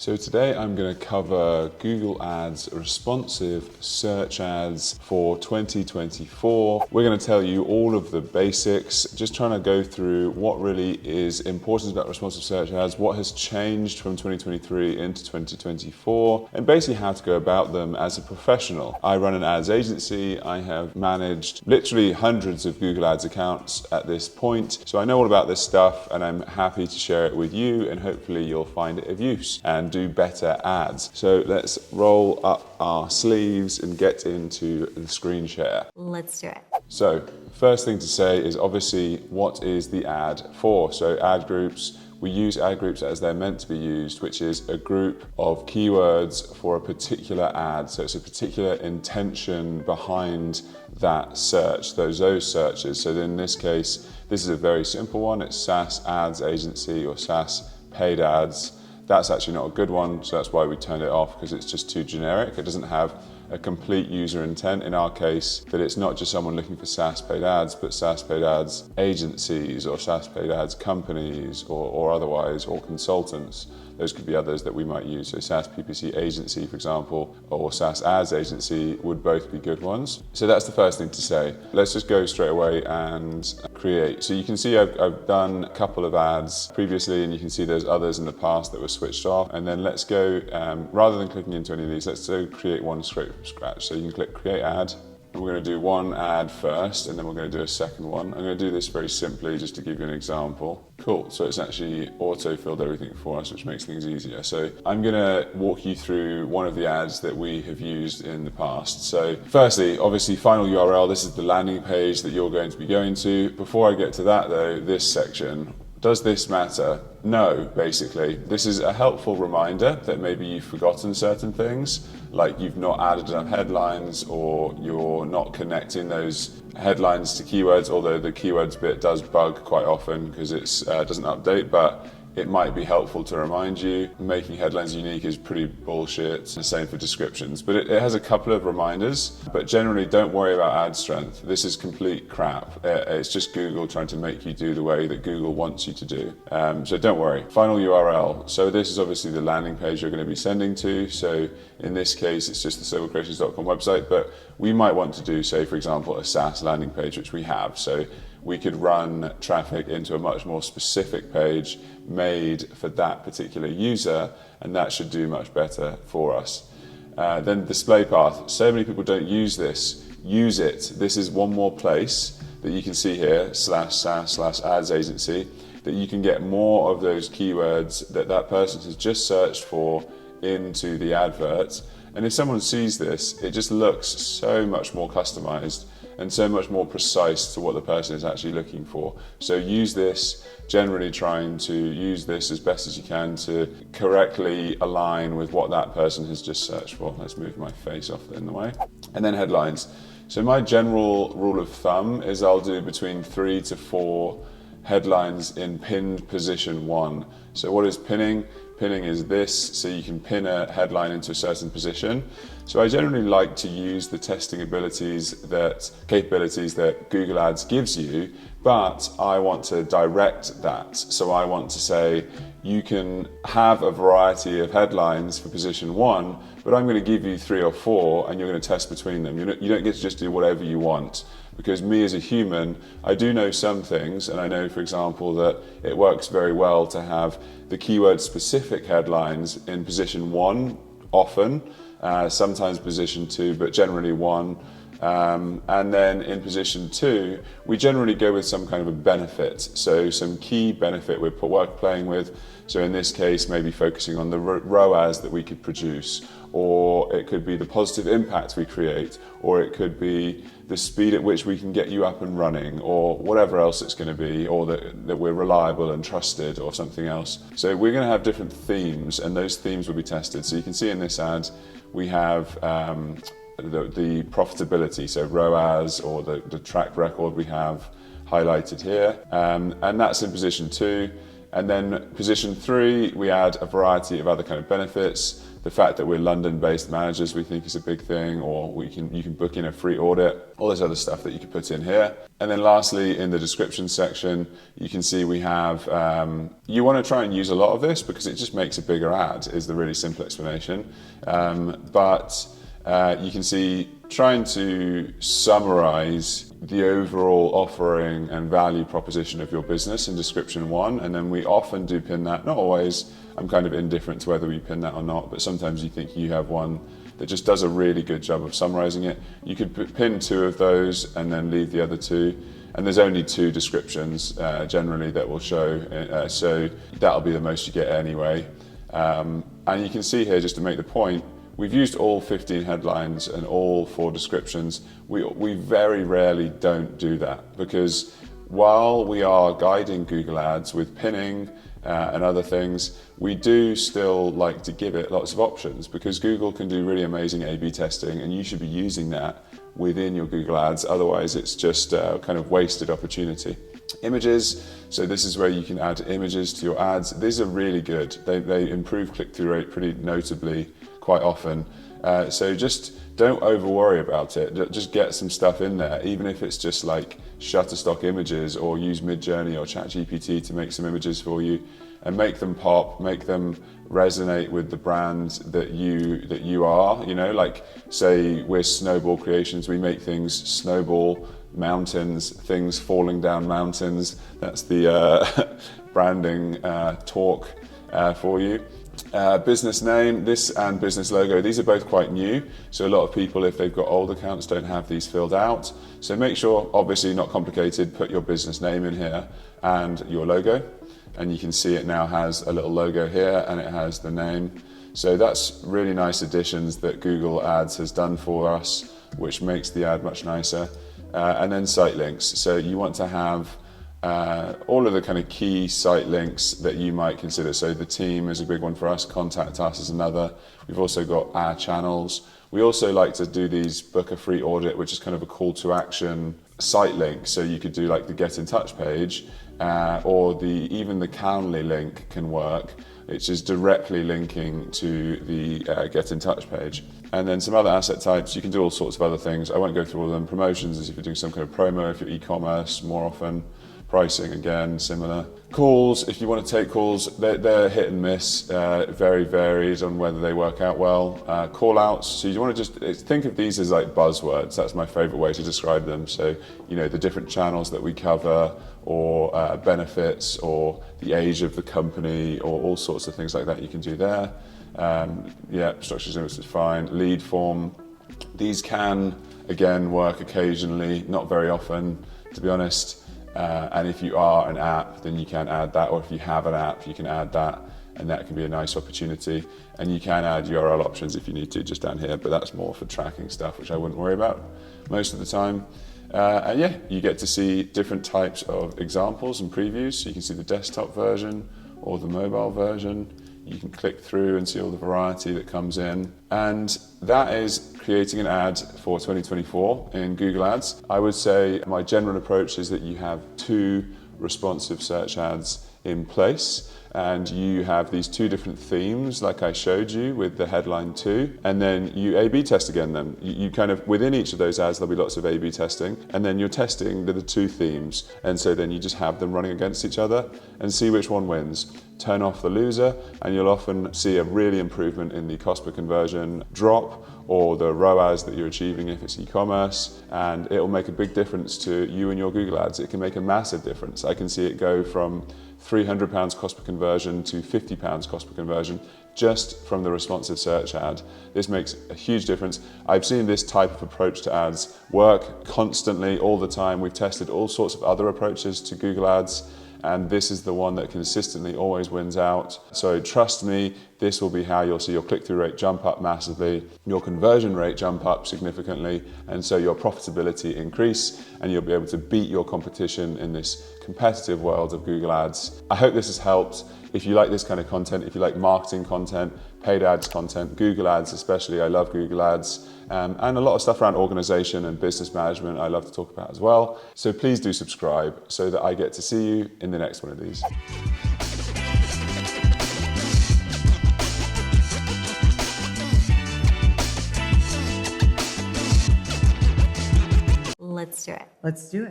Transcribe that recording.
So today I'm going to cover Google Ads responsive search ads for 2024. We're going to tell you all of the basics, just trying to go through what really is important about responsive search ads, what has changed from 2023 into 2024, and basically how to go about them as a professional. I run an ads agency. I have managed literally hundreds of Google Ads accounts at this point. So I know all about this stuff and I'm happy to share it with you, and hopefully you'll find it of use and do better ads. So let's roll up our sleeves and get into the screen share. Let's do it. So first thing to say is obviously what is the ad for? So ad groups, we use ad groups as they're meant to be used, which is a group of keywords for a particular ad. So it's a particular intention behind that search, those searches. So in this case, this is a very simple one. It's SaaS ads agency or SaaS paid ads. That's actually not a good one, so that's why we turned it off, because it's just too generic. It doesn't have a complete user intent. In our case, that it's not just someone looking for SaaS paid ads, but SaaS paid ads agencies or SaaS paid ads companies or otherwise, or consultants. Those could be others that we might use. So SaaS PPC agency, for example, or SaaS ads agency would both be good ones. So that's the first thing to say. Let's just go straight away and create. So you can see I've done a couple of ads previously, and you can see there's others in the past that were switched off. And then let's go, rather than clicking into any of these, let's go create one straight from scratch. So you can click create ad. We're going to do one ad first, and then we're going to do a second one. I'm going to do this very simply just to give you an example. Cool, so it's actually auto-filled everything for us, which makes things easier. So I'm going to walk you through one of the ads that we have used in the past. So firstly, obviously final URL, this is the landing page that you're going to be going to. Before I get to that though, this section, does this matter? No, basically. This is a helpful reminder that maybe you've forgotten certain things, like you've not added enough headlines, or you're not connecting those headlines to keywords, although the keywords bit does bug quite often because it doesn't update, but it might be helpful to remind you. Making headlines unique is pretty bullshit. The same for descriptions, but it has a couple of reminders. But generally, don't worry about ad strength. This is complete crap. It's just Google trying to make you do the way that Google wants you to do. So don't worry. Final URL. So this is obviously the landing page you're going to be sending to. So in this case, it's just the sobercreations.com website, but we might want to do, say, for example, a SaaS landing page, which we have. So we could run traffic into a much more specific page made for that particular user, and that should do much better for us. Then display path. So many people don't use this. Use it. This is one more place that you can see here, /SaaS/ads agency, that you can get more of those keywords that person has just searched for into the advert. And if someone sees this, it just looks so much more customized and so much more precise to what the person is actually looking for. So use this, generally trying to use this as best as you can to correctly align with what that person has just searched for. Let's move my face off in the way. And then headlines. So my general rule of thumb is I'll do between 3 to 4 headlines in pinned position 1. So what is pinning? Pinning is this, so you can pin a headline into a certain position. So I generally like to use the testing capabilities that Google Ads gives you, but I want to direct that. So I want to say, you can have a variety of headlines for position 1, but I'm going to give you 3 or 4, and you're going to test between them. You don't get to just do whatever you want. Because me as a human, I do know some things, and I know, for example, that it works very well to have the keyword-specific headlines in position 1 often, sometimes position 2, but generally 1. And then in position 2, we generally go with some kind of a benefit. So some key benefit we're playing with. So in this case, maybe focusing on the ROAS that we could produce, or it could be the positive impact we create, or it could be the speed at which we can get you up and running, or whatever else it's going to be, or that we're reliable and trusted, or something else. So we're going to have different themes, and those themes will be tested. So you can see in this ad, we have the profitability, so ROAS, or the track record we have highlighted here, and that's in position 2. And then position 3, we add a variety of other kind of benefits. The fact that we're London-based managers we think is a big thing, or you can book in a free audit, all this other stuff that you can put in here. And then lastly, in the description section, you can see we have, you want to try and use a lot of this because it just makes a bigger ad, is the really simple explanation. But you can see trying to summarize the overall offering and value proposition of your business in description 1, and then we often do pin that. Not always, I'm kind of indifferent to whether we pin that or not, but sometimes you think you have one that just does a really good job of summarizing it. You could pin 2 of those and then leave the other 2. And there's only 2 descriptions generally that will show, so that'll be the most you get anyway. And you can see here, just to make the point, we've used all 15 headlines and all 4 descriptions. We very rarely don't do that, because while we are guiding Google Ads with pinning and other things, we do still like to give it lots of options, because Google can do really amazing A/B testing, and you should be using that within your Google Ads. Otherwise, it's just kind of wasted opportunity. Images, so this is where you can add images to your ads. These are really good. They improve click-through rate pretty notably quite often. So just don't over worry about it. Just get some stuff in there, even if it's just like Shutterstock images, or use Midjourney or ChatGPT to make some images for you, and make them pop, make them resonate with the brand that you are. You know, like say we're Snowball Creations, we make things snowball, mountains, things falling down mountains. That's the branding talk for you. Business name, this and business logo, these are both quite new, so a lot of people, if they've got old accounts, don't have these filled out. So make sure, obviously not complicated, put your business name in here and your logo, and you can see it now has a little logo here and it has the name. So that's really nice additions that Google Ads has done for us, which makes the ad much nicer. And then site links, so you want to have all of the kind of key site links that you might consider. So the team is a big one for us, contact us is another. We've also got our channels. We also like to do these book a free audit, which is kind of a call to action site link. So you could do like the get in touch page, or even the Calendly link can work. It's just directly linking to the get in touch page. And then some other asset types, you can do all sorts of other things. I won't go through all of them. Promotions is if you're doing some kind of promo, if you're e-commerce more often. Pricing, again, similar. Calls, if you want to take calls, they're hit and miss, very varied on whether they work out well. Call outs, so you want to just think of these as like buzzwords. That's my favorite way to describe them. So, you know, the different channels that we cover, or benefits, or the age of the company, or all sorts of things like that you can do there. Yeah, structures is fine. Lead form, these can, again, work occasionally, not very often, to be honest. And if you are an app, then you can add that, or if you have an app, you can add that, and that can be a nice opportunity. And you can add URL options if you need to, just down here, but that's more for tracking stuff, which I wouldn't worry about most of the time. And yeah, you get to see different types of examples and previews. So you can see the desktop version or the mobile version. You can click through and see all the variety that comes in. And that is creating an ad for 2024 in Google Ads. I would say my general approach is that you have 2 responsive search ads in place, and you have these 2 different themes like I showed you with the headline 2, and then you A/B test again them. You kind of, within each of those ads there'll be lots of A/B testing, and then you're testing the 2 themes, and so then you just have them running against each other and see which one wins. Turn off the loser, and you'll often see a really improvement in the cost per conversion drop, or the ROAS that you're achieving if it's e-commerce, and it'll make a big difference to you and your Google Ads. It can make a massive difference. I can see it go from £300 cost per conversion to £50 cost per conversion just from the responsive search ad. This makes a huge difference. I've seen this type of approach to ads work constantly, all the time. We've tested all sorts of other approaches to Google Ads, and this is the one that consistently always wins out. So trust me, this will be how you'll see your click-through rate jump up massively, your conversion rate jump up significantly, and so your profitability increase, and you'll be able to beat your competition in this competitive world of Google Ads. I hope this has helped. If you like this kind of content, if you like marketing content, paid ads content, Google Ads especially, I love Google Ads, and a lot of stuff around organization and business management I love to talk about as well. So please do subscribe so that I get to see you in the next one of these. Let's do it. Let's do it.